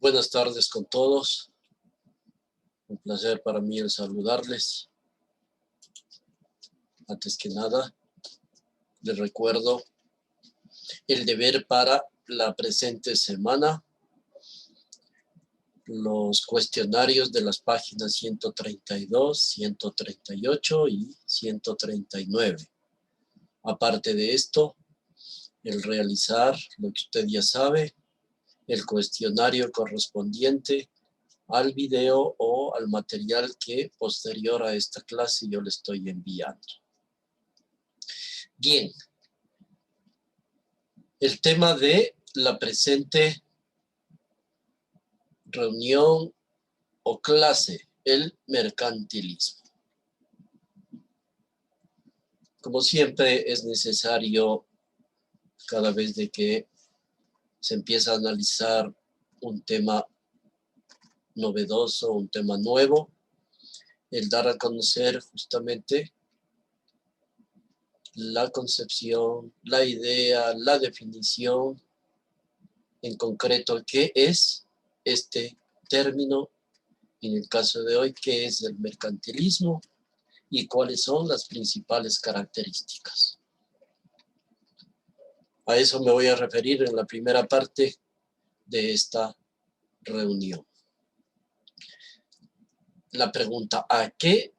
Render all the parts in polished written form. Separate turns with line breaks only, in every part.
Buenas tardes con todos. Un placer para mí el saludarles. Antes que nada, les recuerdo el deber para la presente semana. Los cuestionarios de las páginas 132, 138 y 139. Aparte de esto, el realizar lo que usted ya sabe, el cuestionario correspondiente al video o al material que posterior a esta clase yo le estoy enviando. Bien, el tema de la presente reunión o clase, el mercantilismo. Como siempre es necesario, cada vez de que se empieza a analizar un tema novedoso, un tema nuevo, el dar a conocer justamente la concepción, la idea, la definición, en concreto, qué es este término, en el caso de hoy, qué es el mercantilismo y cuáles son las principales características. A eso me voy a referir en la primera parte de esta reunión. La pregunta, ¿a qué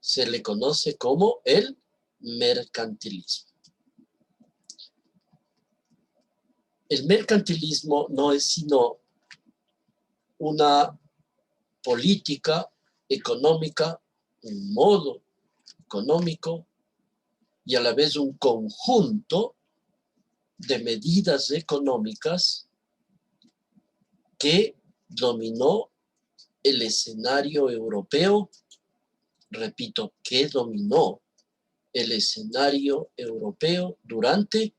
se le conoce como el mercantilismo? El mercantilismo no es sino una política económica, un modo económico y a la vez un conjunto de medidas económicas que dominó el escenario europeo, repito, que dominó el escenario europeo durante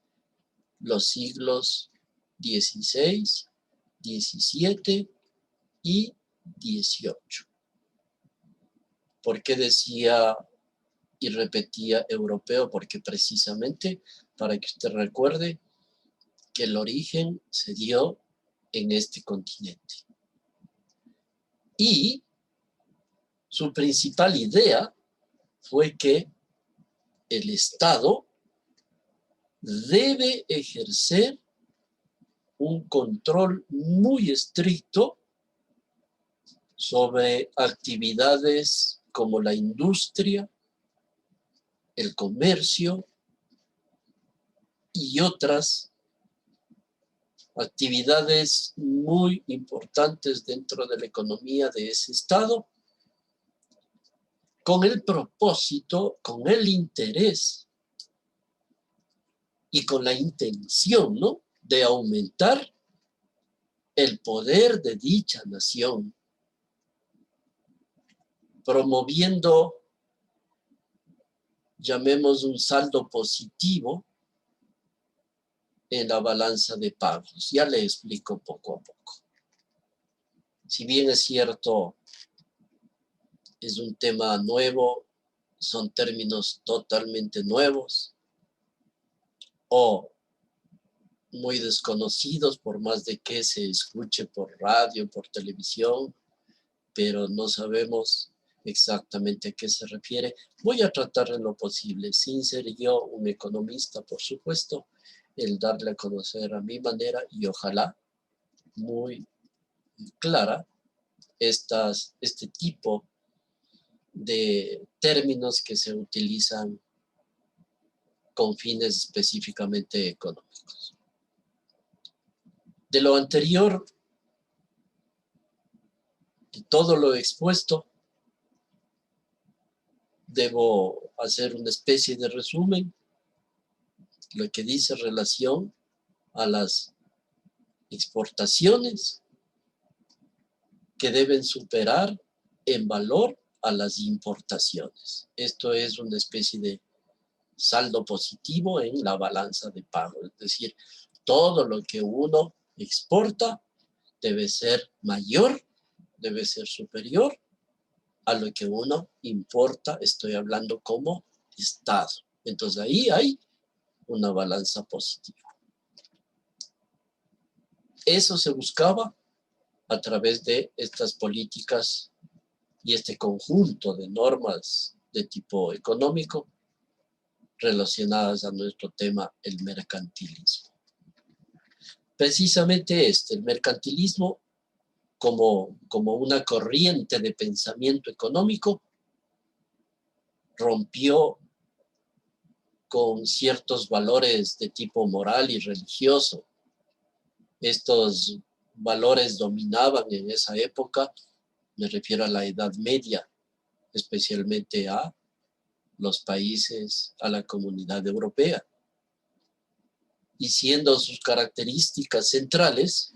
los siglos XVI, XVII y XVIII. ¿Por qué decía y repetía europeo? Porque precisamente, para que usted recuerde, que el origen se dio en este continente. Y su principal idea fue que el Estado debe ejercer un control muy estricto sobre actividades como la industria, el comercio y otras actividades muy importantes dentro de la economía de ese Estado, con el propósito, con el interés y con la intención, ¿no?, de aumentar el poder de dicha nación, promoviendo, llamemos, un saldo positivo en la balanza de pagos. Ya le explico poco a poco. Si bien es cierto, es un tema nuevo, son términos totalmente nuevos o muy desconocidos, por más de que se escuche por radio, por televisión, pero no sabemos exactamente a qué se refiere. Voy a tratar en lo posible, sin ser yo un economista, por supuesto, el darle a conocer a mi manera y ojalá muy clara este tipo de términos que se utilizan con fines específicamente económicos. De lo anterior, de todo lo expuesto, debo hacer una especie de resumen, lo que dice relación a las exportaciones que deben superar en valor a las importaciones. Esto es una especie de saldo positivo en la balanza de pago, es decir, todo lo que uno exporta debe ser mayor, debe ser superior a lo que uno importa, estoy hablando como Estado. Entonces ahí hay una balanza positiva. Eso se buscaba a través de estas políticas y este conjunto de normas de tipo económico relacionadas a nuestro tema, el mercantilismo. Precisamente el mercantilismo como una corriente de pensamiento económico rompió con ciertos valores de tipo moral y religioso. Estos valores dominaban en esa época, me refiero a la Edad Media, especialmente a los países, a la comunidad europea. Y siendo sus características centrales,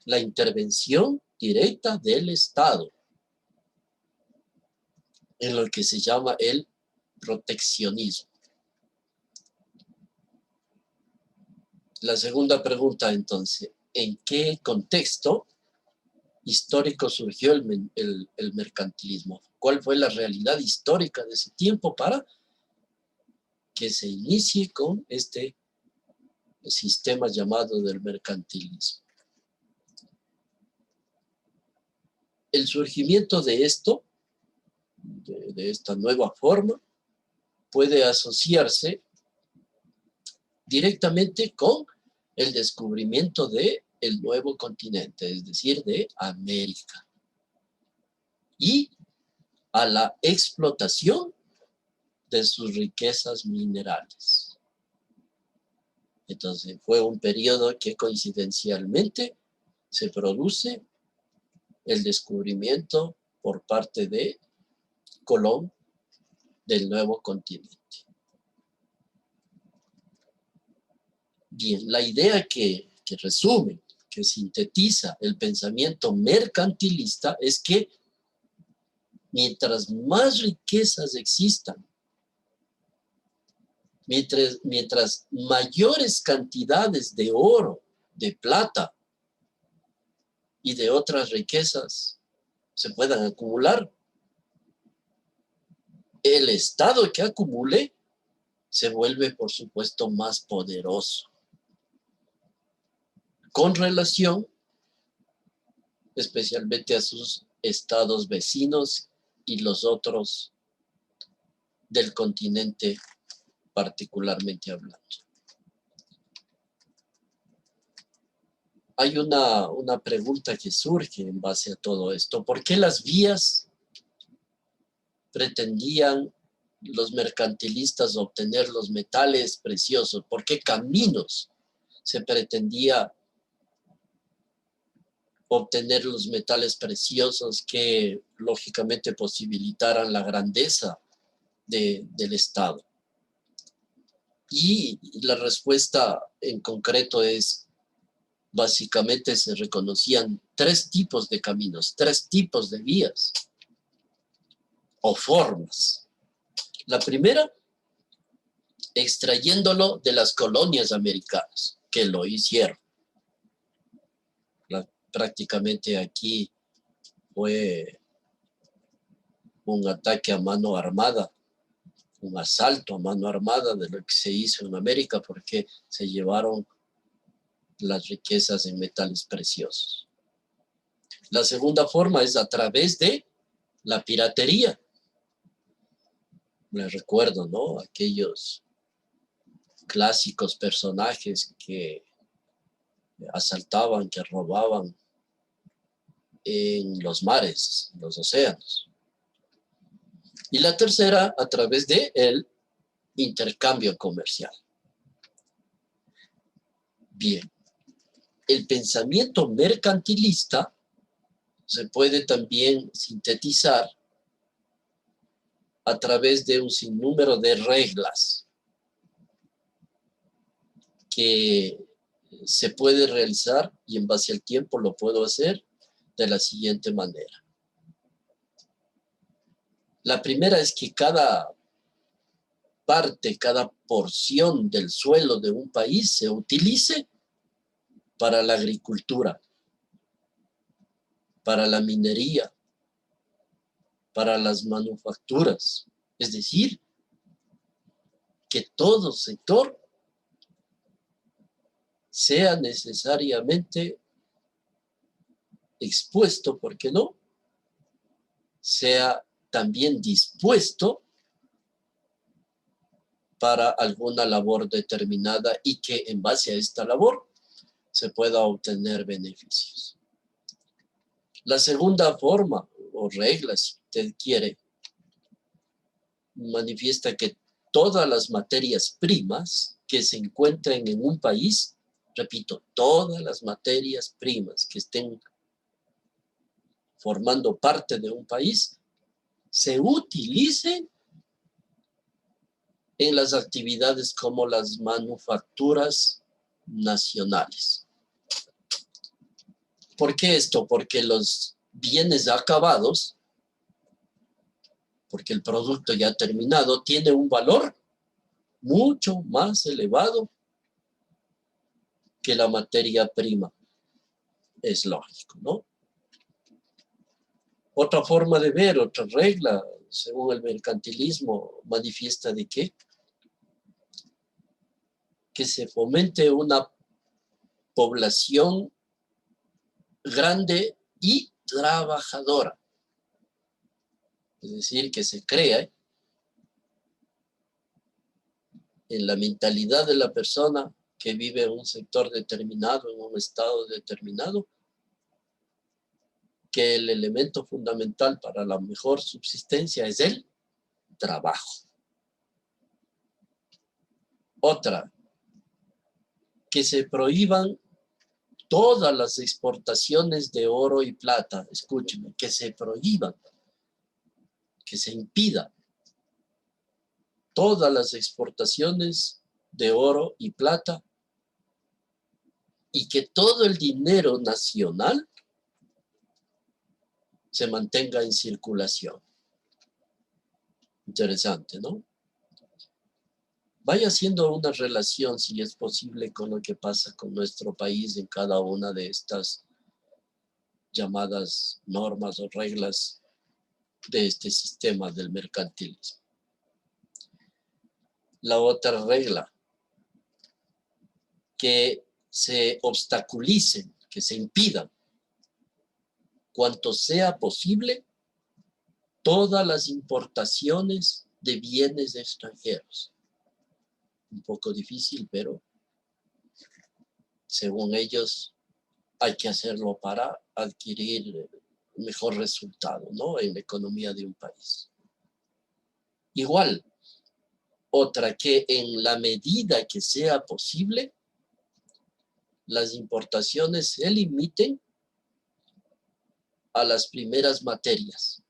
la intervención directa del Estado, en lo que se llama el proteccionismo. La segunda pregunta, entonces, ¿en qué contexto histórico surgió el mercantilismo? ¿Cuál fue la realidad histórica de ese tiempo para que se inicie con este sistema llamado del mercantilismo? El surgimiento de esto, de esta nueva forma, puede asociarse directamente con el descubrimiento del nuevo continente, es decir, de América, y a la explotación de sus riquezas minerales. Entonces, fue un periodo que coincidencialmente se produce el descubrimiento por parte de Colón del nuevo continente. Bien, la idea que resume, que sintetiza el pensamiento mercantilista es que mientras más riquezas existan, mientras mayores cantidades de oro, de plata y de otras riquezas se puedan acumular, el Estado que acumule se vuelve, por supuesto, más poderoso. Con relación especialmente a sus estados vecinos y los otros del continente particularmente hablando. Hay una pregunta que surge en base a todo esto. ¿Por qué las vías pretendían los mercantilistas obtener los metales preciosos? ¿Por qué caminos se pretendía obtener los metales preciosos que lógicamente posibilitaran la grandeza del Estado? Y la respuesta en concreto es, básicamente se reconocían tres tipos de caminos, tres tipos de vías o formas. La primera, extrayéndolo de las colonias americanas, que lo hicieron. Prácticamente aquí fue un ataque a mano armada, un asalto a mano armada de lo que se hizo en América, porque se llevaron las riquezas en metales preciosos. La segunda forma es a través de la piratería. Me recuerdo, ¿no? Aquellos clásicos personajes que asaltaban, que robaban en los mares, en los océanos. Y la tercera, a través de el intercambio comercial. Bien, el pensamiento mercantilista se puede también sintetizar a través de un sinnúmero de reglas que se puede realizar, y en base al tiempo lo puedo hacer de la siguiente manera. La primera es que cada parte, cada porción del suelo de un país se utilice para la agricultura, para la minería, para las manufacturas. Es decir, que todo sector sea necesariamente expuesto, ¿por qué no?, sea también dispuesto para alguna labor determinada y que en base a esta labor se pueda obtener beneficios. La segunda forma o regla, si usted quiere, manifiesta que todas las materias primas que se encuentren en un país, repito, todas las materias primas que estén formando parte de un país, se utilicen en las actividades como las manufacturas nacionales. ¿Por qué esto? Porque los bienes acabados, porque el producto ya terminado tiene un valor mucho más elevado que la materia prima. Es lógico, ¿no? Otra forma de ver, otra regla, según el mercantilismo, manifiesta de que se fomente una población grande y trabajadora. Es decir, que se crea en la mentalidad de la persona que vive en un sector determinado, en un estado determinado, que el elemento fundamental para la mejor subsistencia es el trabajo. Otra, que se prohíban todas las exportaciones de oro y plata. Escúcheme, que se prohíban, que se impida todas las exportaciones de oro y plata y que todo el dinero nacional se mantenga en circulación. Interesante, ¿no? Vaya haciendo una relación, si es posible, con lo que pasa con nuestro país en cada una de estas llamadas normas o reglas de este sistema del mercantilismo. La otra regla, que se obstaculicen, que se impidan, cuanto sea posible, todas las importaciones de bienes extranjeros. Un poco difícil, pero según ellos hay que hacerlo para adquirir un mejor resultado, ¿no?, en la economía de un país. Igual, otra, que en la medida que sea posible, las importaciones se limiten a las primeras materias.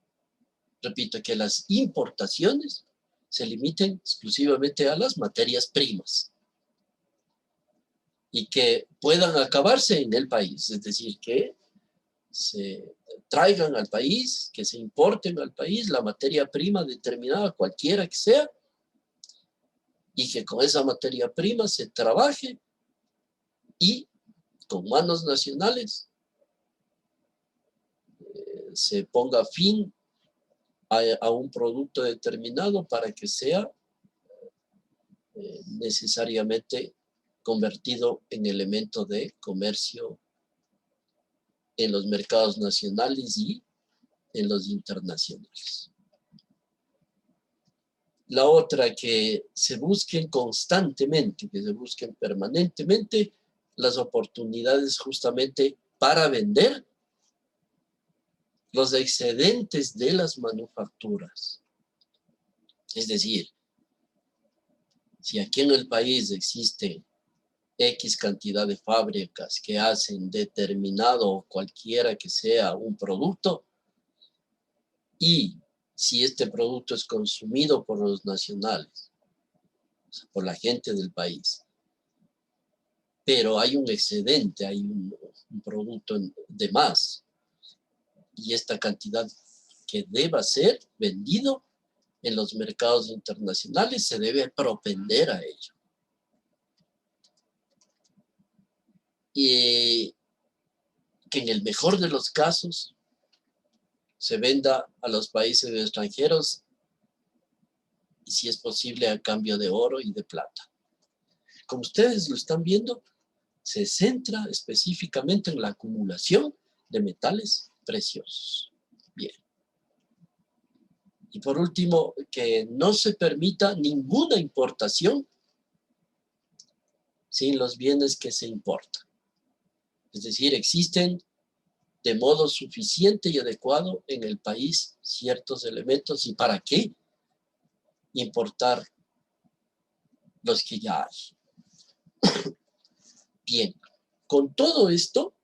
Repito, que las importaciones se limiten exclusivamente a las materias primas y que puedan acabarse en el país, es decir, que se traigan al país, que se importen al país la materia prima determinada, cualquiera que sea, y que con esa materia prima se trabaje y con manos nacionales se ponga fin a un producto determinado para que sea necesariamente convertido en elemento de comercio en los mercados nacionales y en los internacionales. La otra, que se busquen constantemente, que se busquen permanentemente las oportunidades justamente para vender los excedentes de las manufacturas. Es decir, si aquí en el país existe X cantidad de fábricas que hacen determinado o cualquiera que sea un producto, y si este producto es consumido por los nacionales, o sea, por la gente del país, pero hay un excedente, hay un producto de más, y esta cantidad que deba ser vendido en los mercados internacionales se debe propender a ello. Y que en el mejor de los casos se venda a los países extranjeros y, si es posible, a cambio de oro y de plata. Como ustedes lo están viendo, se centra específicamente en la acumulación de metales preciosos. Bien. Y por último, que no se permita ninguna importación sin los bienes que se importan. Es decir, existen de modo suficiente y adecuado en el país ciertos elementos. ¿Y para qué importar los que ya hay? Bien, con todo esto,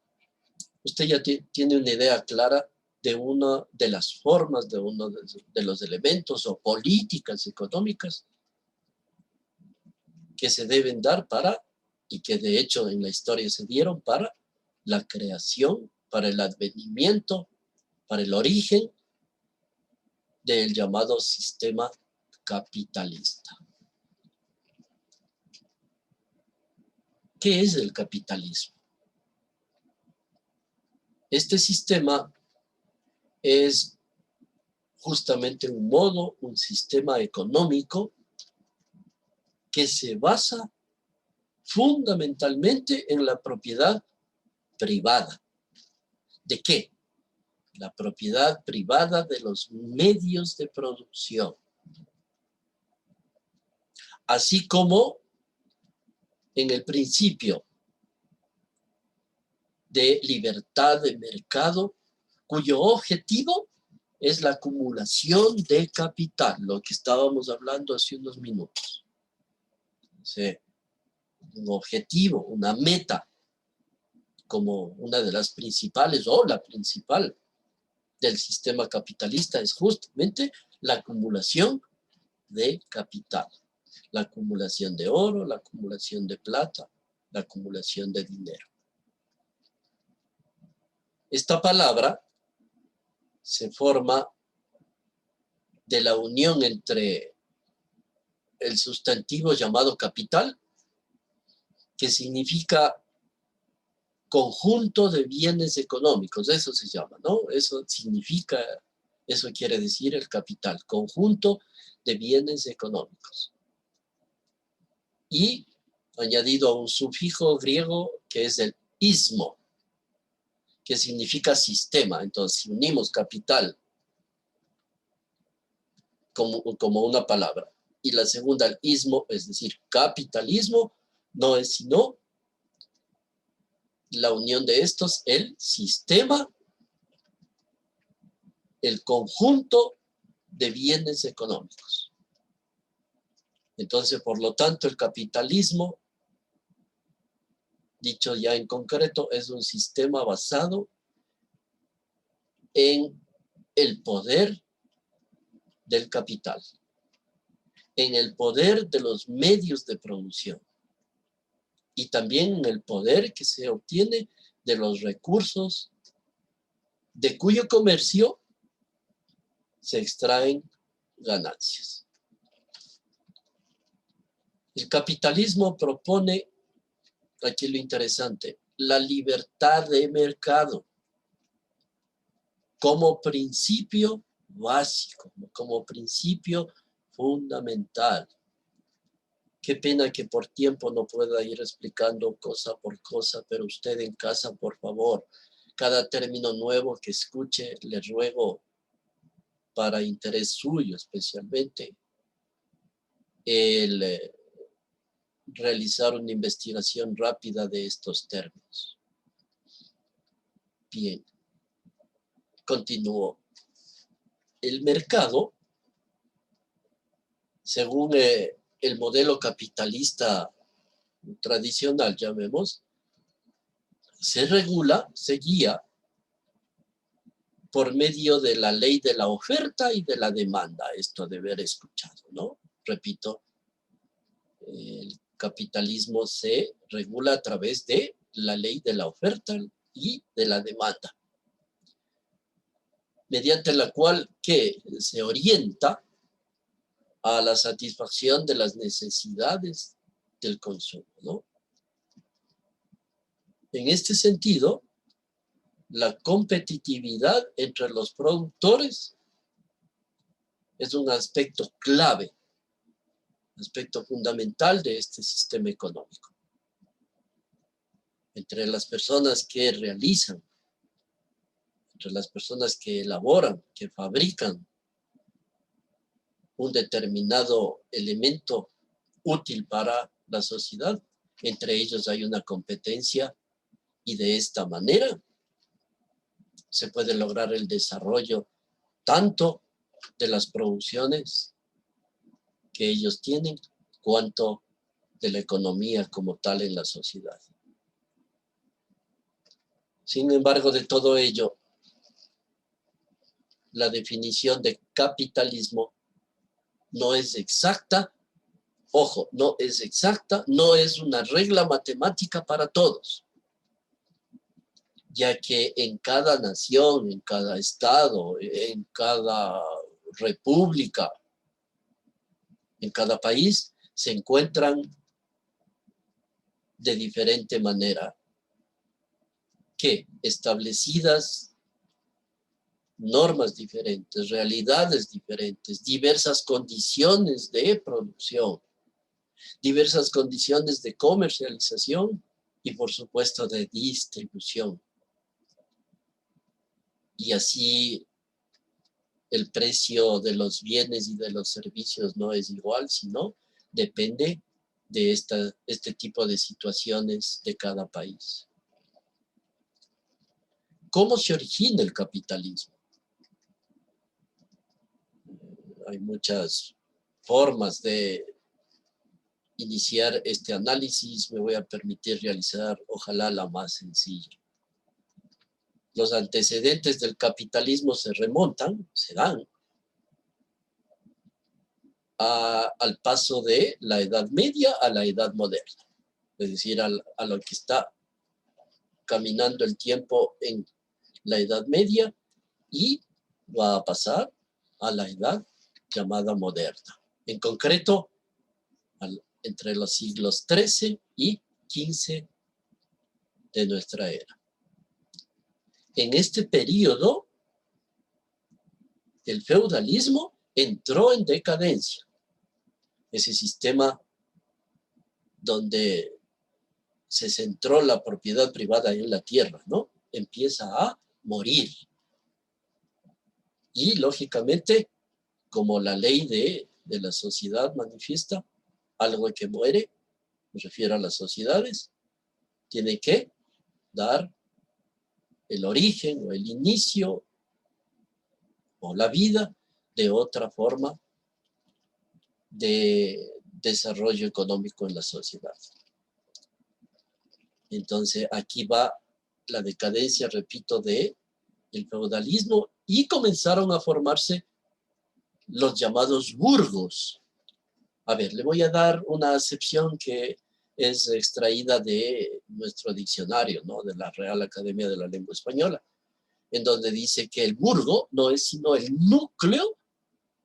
usted ya tiene una idea clara de una de las formas, de uno de los elementos o políticas económicas que se deben dar para, y que de hecho en la historia se dieron para la creación, para el advenimiento, para el origen del llamado sistema capitalista. ¿Qué es el capitalismo? Este sistema es justamente un modo, un sistema económico que se basa fundamentalmente en la propiedad privada. ¿De qué? La propiedad privada de los medios de producción. Así como en el principio de libertad de mercado, cuyo objetivo es la acumulación de capital, lo que estábamos hablando hace unos minutos. Sí, un objetivo, una meta, como una de las principales o la principal del sistema capitalista es justamente la acumulación de capital, la acumulación de oro, la acumulación de plata, la acumulación de dinero. Esta palabra se forma de la unión entre el sustantivo llamado capital, que significa conjunto de bienes económicos, eso se llama, ¿no? Eso significa, eso quiere decir el capital, conjunto de bienes económicos. Y añadido a un sufijo griego que es el ismo, que significa sistema. Entonces, si unimos capital como una palabra, y la segunda, el ismo, es decir, capitalismo, no es sino la unión de estos, el sistema, el conjunto de bienes económicos. Entonces, por lo tanto, el capitalismo, dicho ya en concreto, es un sistema basado en el poder del capital, en el poder de los medios de producción y también en el poder que se obtiene de los recursos de cuyo comercio se extraen ganancias. El capitalismo propone, aquí lo interesante, la libertad de mercado como principio básico, como principio fundamental. Qué pena que por tiempo no pueda ir explicando cosa por cosa, pero usted en casa, por favor, cada término nuevo que escuche, le ruego, para interés suyo especialmente, el realizar una investigación rápida de estos términos. Bien, continúo. El mercado, según el modelo capitalista tradicional, llamemos, se regula, se guía por medio de la ley de la oferta y de la demanda. Esto de haber escuchado, ¿no? Repito, el capitalismo se regula a través de la ley de la oferta y de la demanda, mediante la cual que se orienta a la satisfacción de las necesidades del consumo, ¿no? En este sentido, la competitividad entre los productores es un aspecto clave, un aspecto fundamental de este sistema económico. Entre las personas que realizan entre las personas que elaboran, que fabrican un determinado elemento útil para la sociedad. Entre ellos hay una competencia y de esta manera se puede lograr el desarrollo tanto de las producciones que ellos tienen, cuanto de la economía como tal en la sociedad. Sin embargo, de todo ello, la definición de capitalismo no es exacta. Ojo, no es exacta, no es una regla matemática para todos, ya que en cada nación, en cada estado, en cada república, en cada país, se encuentran de diferente manera, que establecidas normas diferentes, realidades diferentes, diversas condiciones de producción, diversas condiciones de comercialización y, por supuesto, de distribución. Y así el precio de los bienes y de los servicios no es igual, sino depende de este tipo de situaciones de cada país. ¿Cómo se origina el capitalismo? Hay muchas formas de iniciar este análisis. Me voy a permitir realizar, ojalá, la más sencilla. Los antecedentes del capitalismo se dan al paso de la Edad Media a la Edad Moderna. Es decir, a lo que está caminando el tiempo en la Edad Media y va a pasar a la Edad llamada Moderna. En concreto, entre los siglos XIII y XV de nuestra era. En este periodo, el feudalismo entró en decadencia. Ese sistema donde se centró la propiedad privada en la tierra, ¿no? Empieza a morir. Y, lógicamente, como la ley de la sociedad manifiesta, algo que muere, me refiero a las sociedades, tiene que dar el origen o el inicio o la vida de otra forma de desarrollo económico en la sociedad. Entonces, aquí va la decadencia, repito, del feudalismo y comenzaron a formarse los llamados burgos. A ver, le voy a dar una acepción que es extraída de nuestro diccionario, ¿no? De la Real Academia de la Lengua Española, en donde dice que el burgo no es sino el núcleo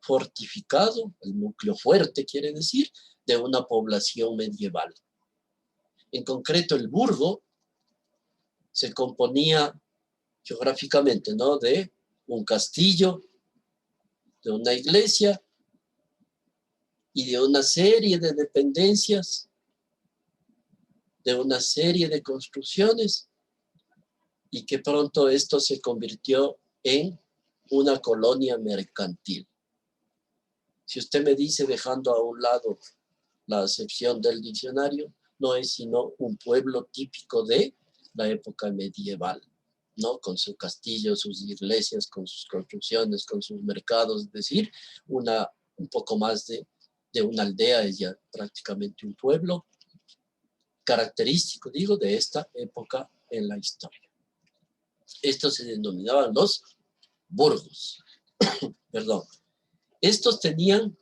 fortificado, el núcleo fuerte quiere decir, de una población medieval. En concreto, el burgo se componía geográficamente, ¿no? De un castillo, de una iglesia y de una serie de dependencias, de una serie de construcciones, y que pronto esto se convirtió en una colonia mercantil. Si usted me dice, dejando a un lado la acepción del diccionario, no es sino un pueblo típico de la época medieval, ¿no? Con su castillo, sus iglesias, con sus construcciones, con sus mercados, es decir, un poco más de una aldea, es ya prácticamente un pueblo característico, digo, de esta época en la historia. Estos se denominaban los burgos. Perdón. Estos tenían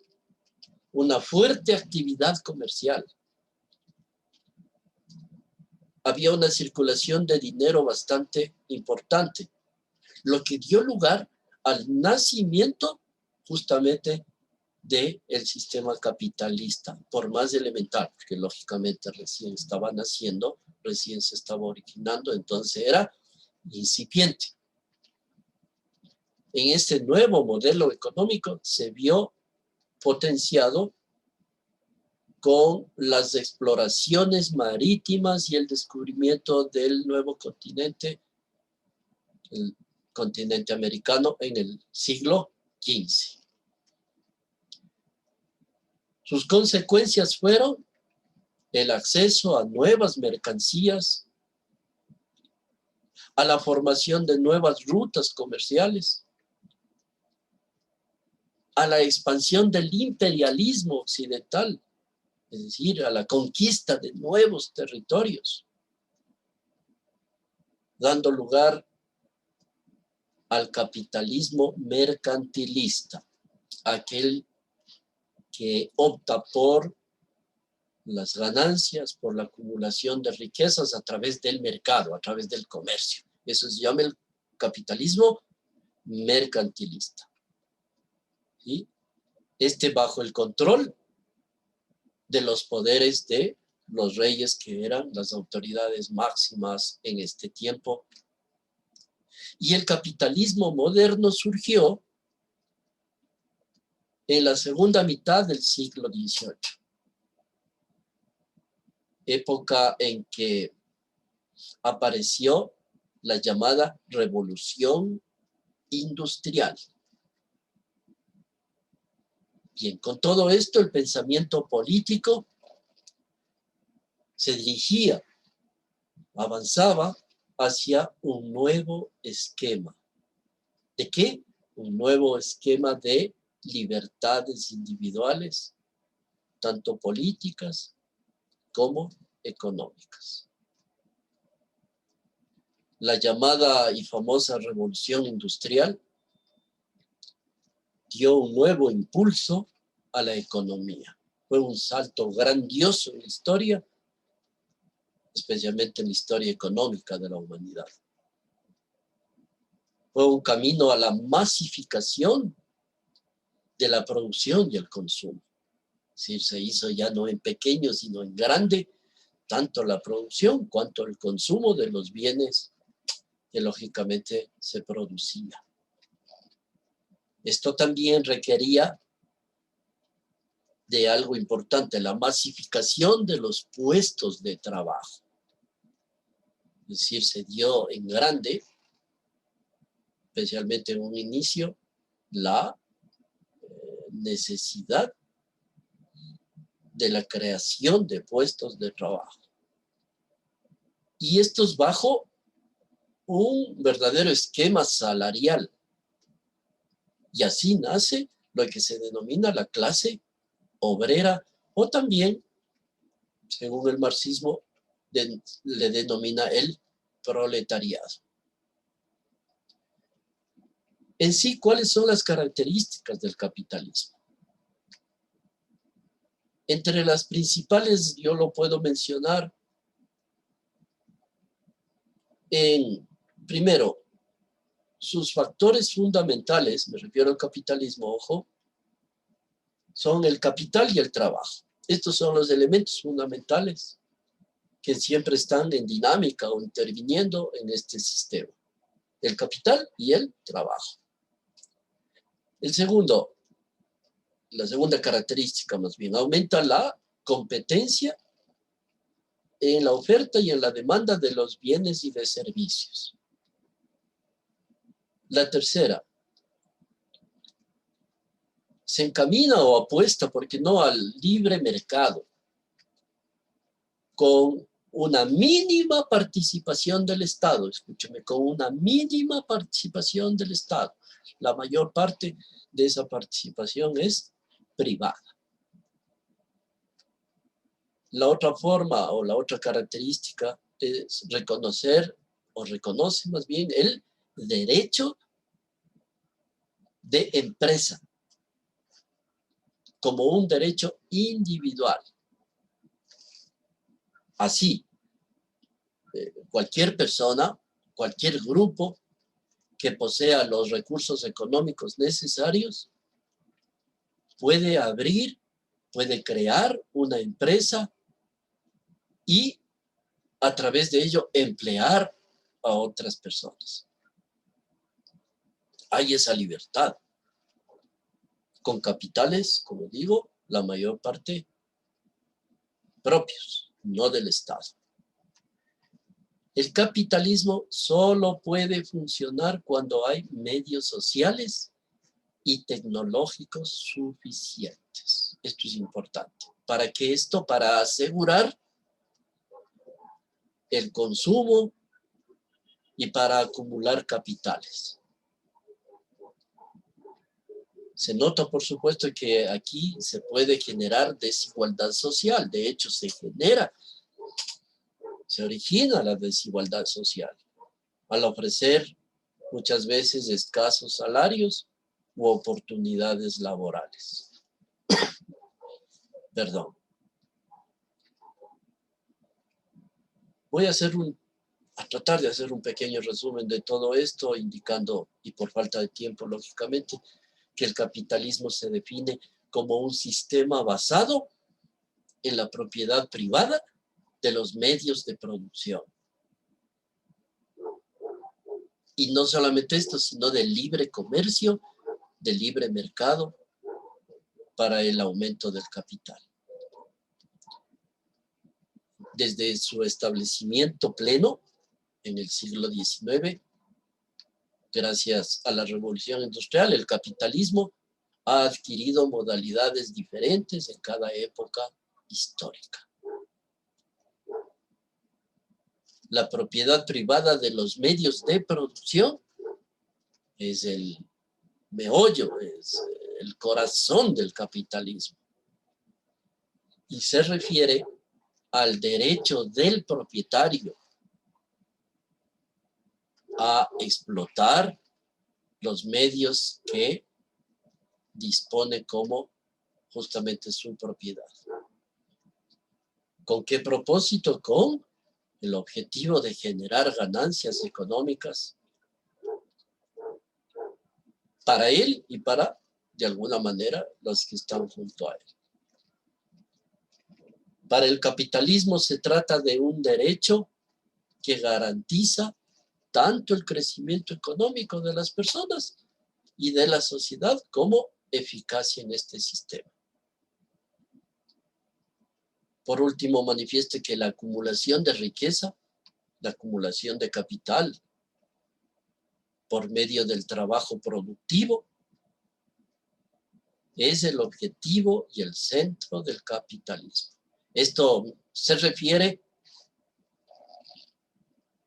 una fuerte actividad comercial. Había una circulación de dinero bastante importante, lo que dio lugar al nacimiento justamente del sistema capitalista, por más elemental, porque lógicamente recién estaba naciendo, recién se estaba originando, entonces era incipiente. En este nuevo modelo económico se vio potenciado con las exploraciones marítimas y el descubrimiento del nuevo continente, continente americano en el siglo XV. Sus consecuencias fueron el acceso a nuevas mercancías, a la formación de nuevas rutas comerciales, a la expansión del imperialismo occidental, es decir, a la conquista de nuevos territorios, dando lugar al capitalismo mercantilista, aquel que opta por las ganancias, por la acumulación de riquezas a través del mercado, a través del comercio. Eso se llama el capitalismo mercantilista. ¿Sí? Bajo el control de los poderes de los reyes, que eran las autoridades máximas en este tiempo. Y el capitalismo moderno surgió en la segunda mitad del siglo XVIII, época en que apareció la llamada revolución industrial. Bien, con todo esto el pensamiento político se dirigía, avanzaba hacia un nuevo esquema. ¿De qué? Un nuevo esquema de libertades individuales, tanto políticas como económicas. La llamada y famosa revolución industrial dio un nuevo impulso a la economía. Fue un salto grandioso en la historia, especialmente en la historia económica de la humanidad. Fue un camino a la masificación de la producción y el consumo. Es decir, se hizo ya no en pequeño, sino en grande, tanto la producción cuanto el consumo de los bienes que lógicamente se producía. Esto también requería de algo importante, la masificación de los puestos de trabajo. Es decir, se dio en grande, especialmente en un inicio, la necesidad de la creación de puestos de trabajo. Y estos bajo un verdadero esquema salarial. Y así nace lo que se denomina la clase obrera, o también, según el marxismo, le denomina el proletariado. En sí, ¿cuáles son las características del capitalismo? Entre las principales, yo lo puedo mencionar primero, sus factores fundamentales, me refiero al capitalismo, ojo, son el capital y el trabajo. Estos son los elementos fundamentales que siempre están en dinámica o interviniendo en este sistema. El capital y el trabajo. El segundo, la segunda característica más bien, aumenta la competencia en la oferta y en la demanda de los bienes y de servicios. La tercera, se encamina o apuesta, porque no, al libre mercado, con una mínima participación del Estado, escúcheme, con una mínima participación del Estado. La mayor parte de esa participación es privada. La otra forma o la otra característica es reconocer, o reconoce más bien, el derecho de empresa como un derecho individual. Así, cualquier persona, cualquier grupo que posea los recursos económicos necesarios puede abrir, puede crear una empresa y a través de ello emplear a otras personas. Hay esa libertad. Con capitales, como digo, la mayor parte propios, no del Estado. El capitalismo solo puede funcionar cuando hay medios sociales y tecnológicos suficientes. Esto es importante. ¿Para qué esto? Para asegurar el consumo y para acumular capitales. Se nota, por supuesto, que aquí se puede generar desigualdad social. De hecho, se origina la desigualdad social al ofrecer muchas veces escasos salarios u oportunidades laborales. Perdón. Voy a tratar de hacer un pequeño resumen de todo esto, indicando, y por falta de tiempo, lógicamente, que el capitalismo se define como un sistema basado en la propiedad privada de los medios de producción. Y no solamente esto, sino del libre comercio, del libre mercado para el aumento del capital. Desde su establecimiento pleno en el siglo XIX, gracias a la revolución industrial, el capitalismo ha adquirido modalidades diferentes en cada época histórica. La propiedad privada de los medios de producción es el meollo, es el corazón del capitalismo. Y se refiere al derecho del propietario a explotar los medios que dispone como justamente su propiedad. ¿Con qué propósito? Con el objetivo de generar ganancias económicas para él y para, de alguna manera, los que están junto a él. Para el capitalismo se trata de un derecho que garantiza tanto el crecimiento económico de las personas y de la sociedad como eficacia en este sistema. Por último, manifieste que la acumulación de riqueza, la acumulación de capital por medio del trabajo productivo es el objetivo y el centro del capitalismo. Esto se refiere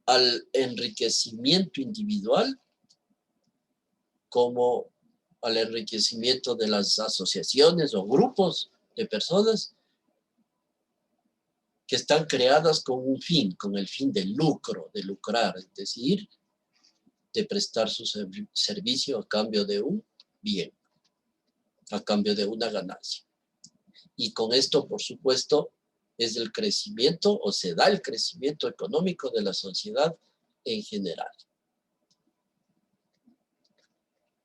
al enriquecimiento individual como al enriquecimiento de las asociaciones o grupos de personas que están creadas con un fin, con el fin del lucro, de lucrar, es decir, de prestar su servicio a cambio de un bien, a cambio de una ganancia. Y con esto, por supuesto, es el crecimiento o se da el crecimiento económico de la sociedad en general.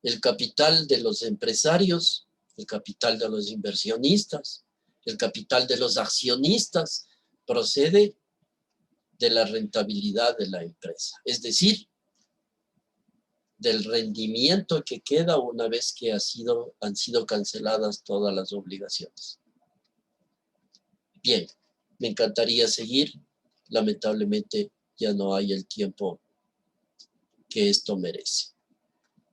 El capital de los empresarios, el capital de los inversionistas, el capital de los accionistas procede de la rentabilidad de la empresa, es decir, del rendimiento que queda una vez que han sido canceladas todas las obligaciones. Bien, me encantaría seguir, lamentablemente ya no hay el tiempo que esto merece.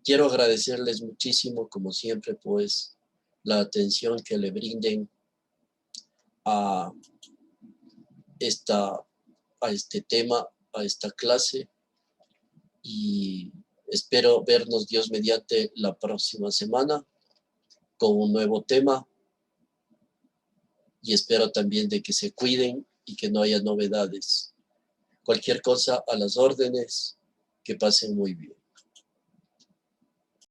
Quiero agradecerles muchísimo, como siempre, pues, la atención que le brinden a este tema, a esta clase, y espero vernos Dios mediante la próxima semana con un nuevo tema, y espero también de que se cuiden y que no haya novedades. Cualquier cosa a las órdenes, que pasen muy bien.